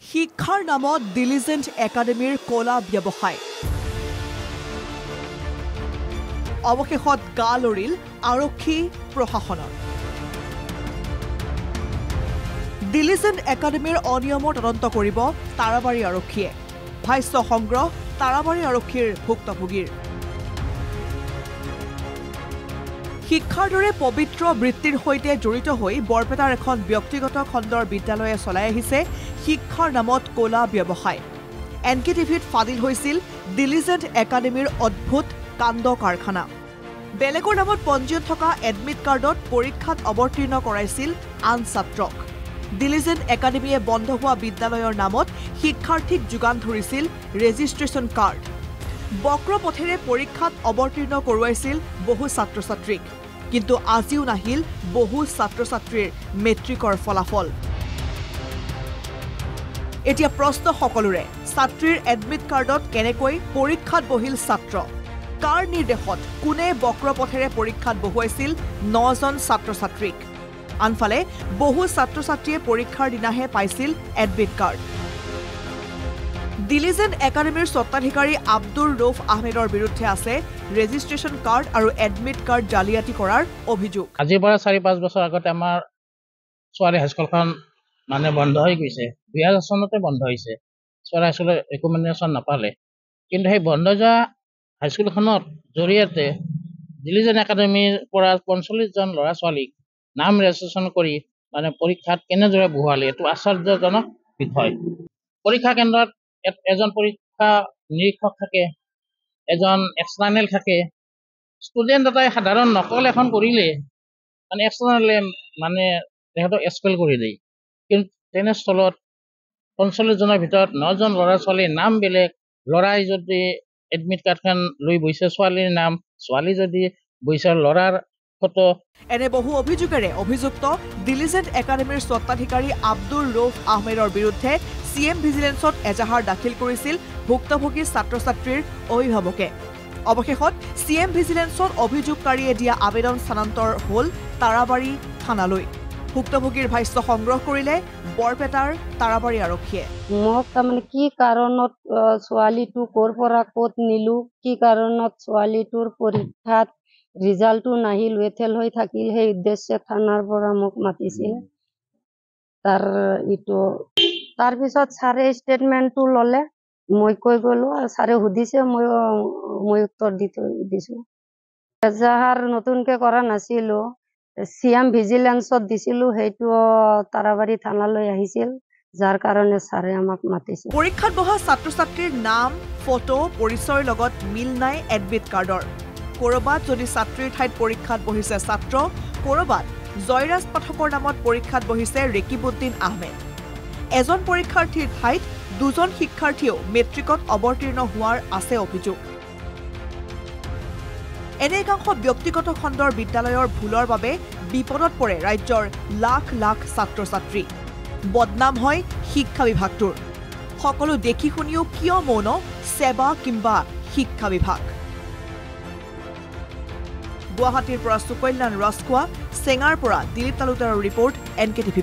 শিক্ষাৰ নামত ডিলিজেণ্ট একাডেমীৰ কলা ব্যৱসায় অৱশেষত গা লৰিল আৰক্ষী প্ৰশাসনৰ ডিলিজেণ্ট একাডেমীৰ অনিয়মৰ তদন্ত কৰিব তাৰাবাৰী আৰক্ষীয়ে ভাষ্য সংগ্ৰহ তাৰাবাৰী আৰক্ষীৰ ভুক্তভোগীৰ শিক্ষাৰ দৰে পবিত্ৰ বৃত্তিৰ সৈতে জড়িত হৈ বৰপেটাৰ এখন ব্যক্তিগত খণ্ডৰ বিদ্যালয়ে চলাই আহিছে শিক্ষাৰ নামত কলা ব্যৱসায় এনকেটিভিত ফাদিল হৈছিল ডিলিজেণ্ট একাডেমীৰ অদ্ভুত কাণ্ড কাৰখানা বেলেগৰ নামত পঞ্জীয়ন থকা এডমিট কাৰ্ডত পৰীক্ষাত অৱতীৰ্ণ কৰাইছিল আন ছাত্ৰক ডিলিজেণ্ট একাডেমীয়ে বন্ধ হোৱা বিদ্যালয়ৰ নামত শিক্ষাৰ্থীক যোগান ধৰিছিল ৰেজিষ্ট্ৰেশ্যন কাৰ্ড বক্ৰ পথেৰে পৰীক্ষাত অৱতীৰ্ণ কৰোৱাইছিল বহু ছাত্ৰ-ছাত্ৰীক কিন্তু আজিও নাহিল বহু ছাত্ৰ-ছাত্ৰীৰ মেট্ৰিকৰ ফলাফল এতিয়া প্ৰশ্ন সকলোৰে ছাত্ৰীৰ এডমিট কাৰ্ডত কেনেকৈ পৰীক্ষাত বহিল ছাত্ৰ কাৰ নিৰ্দেশত কোনে বক্ৰ পথেৰে পৰীক্ষাত বহুৱাইছিল 9 জন ছাত্ৰ-ছাত্ৰীক আনফালে বহু ছাত্ৰ-ছাত্ৰীয়ে পৰীক্ষাৰ দিনাহে পাইছিল এডমিট কাৰ্ড ডিলিজেণ্ট একাডেমীৰ স্বত্বাধিকাৰী আব্দুল ৰৌফ আহমেদৰ বিৰুদ্ধে আছে ৰেজিষ্ট্ৰেশ্যন কাৰ্ড আৰু এডমিট কাৰ্ড জালিয়াতি কৰাৰ অভিযোগ আজিৰ পৰা 4-5 বছৰ আগতে আমাৰ ছোৱালী হাইস্কুলখন বন্ধ হৈ গৈছে 2000 চনতে বন্ধ হৈছে ছোৱালী হাইস্কুলৰ ৰিকমেণ্ডেশ্যন নাপালে কিন্তু সেই বন্ধ যোৱা হাইস্কুলখনৰ জৰিয়তে ডিলিজেণ্ট একাডেমীৰ পৰা 45 জন ল'ৰা ছোৱালীক নাম ৰেজিষ্ট্ৰেশ্যন কৰি পৰীক্ষাত কেনেদৰে বহুৱালে এইটো আশ্চৰ্যজনক বিষয় পৰীক্ষা কেন্দ্ৰত এজন পৰীক্ষা নিৰীক্ষক থাকে এজন এক্সটাৰ্নেল থাকে ষ্টুডেণ্ট এটাই সাধাৰণ নকল এখন কৰিলে এক্সটাৰ্নেলে তেখেতক এক্সপেল কৰি দিয়ে কিন্তু তেনেস্থলত 45 জনৰ ভিতৰত 9 জন ল'ৰা ছোৱালীৰ নাম বেলেগ ল'ৰাই যদি এডমিট কাৰ্ডখন লৈ বৈছে ছোৱালীৰ নাম ছোৱালী যদি বৈছে ল'ৰাৰ ফটো এনে বহু অভিযোগেৰে অভিযুক্ত ডিলিজেণ্ট একাডেমীৰ স্বত্বাধিকাৰী আব্দুল ৰৌফ আহমেদৰ বিৰুদ্ধে CM ভিজিলেন্সত এজাহাৰ দাখিল কৰিছিল ভুক্তভোগী ছাত্ৰ-ছাত্ৰীৰ অভিভাৱকে অৱশেষত CM ভিজিলেন্সত অভিযোগকাৰীয়ে দিয়া আবেদন স্থানান্তৰ হ'ল তাৰাবাৰী থানালৈ ভুক্তভোগীৰ ভাষ্য সংগ্ৰহ কৰিলে বৰপেটাৰ তাৰাবাৰী আৰক্ষীয়ে মোক কি কাৰণত ছোৱালীটো ক'ৰ পৰা ক'ত নিলো কি কাৰণত ছোৱালীটোৰ পৰীক্ষাত ৰিজাল্টটো নাহিল ৱেথেল হৈ থাকিল সেই উদ্দেশ্যে থানাৰ পৰা মোক মাতিছিল তাৰ পিছত ছাৰে ষ্টেটমেণ্টটো ল'লে মই কৈ গ'লো ছাৰে সুধিছে মই উত্তৰ দিছো এজাহাৰ নতুনকে কৰা নাছিলো CM ভিজিলেন্সত দিছিলো সেইটো তাৰাবাৰী থানালৈ আহিছিল যাৰ কাৰণে ছাৰে আমাক মাতিছিল পৰীক্ষাত বহা ছাত্ৰ-ছাত্ৰীৰ নাম ফটো পৰিচয়ৰ লগত মিল নাই এডমিট কাৰ্ডৰ কৰবাত যদি ছাত্ৰীৰ ঠাইত পৰীক্ষাত বহিছে ছাত্ৰ কৰবাত জয়ৰাজ পাঠকৰ নামত পৰীক্ষাত বহিছে ৰেকিবুদ্দিন আহমেদ এজন পৰীক্ষাৰ্থীৰ ঠাইত দুজন শিক্ষাৰ্থীও মেট্ৰিকত অৱতীৰ্ণ হোৱাৰ আছে অভিযোগ এনে একাংশ ব্যক্তিগত খণ্ডৰ বিদ্যালয়ৰ ভুলৰ বাবে বিপদত পৰে ৰাজ্যৰ লাখ লাখ ছাত্ৰ-ছাত্ৰী বদনাম হয় শিক্ষা বিভাগটোৰ সকলো দেখি শুনিও কিয় মৌন সেৱা কিংবা শিক্ষা বিভাগ গুৱাহাটীৰ পৰা সুকল্যাণ ৰাজখোৱা চেঙাৰ পৰা দিলীপ তালুকদাৰৰ ৰিপৰ্ট NKTV+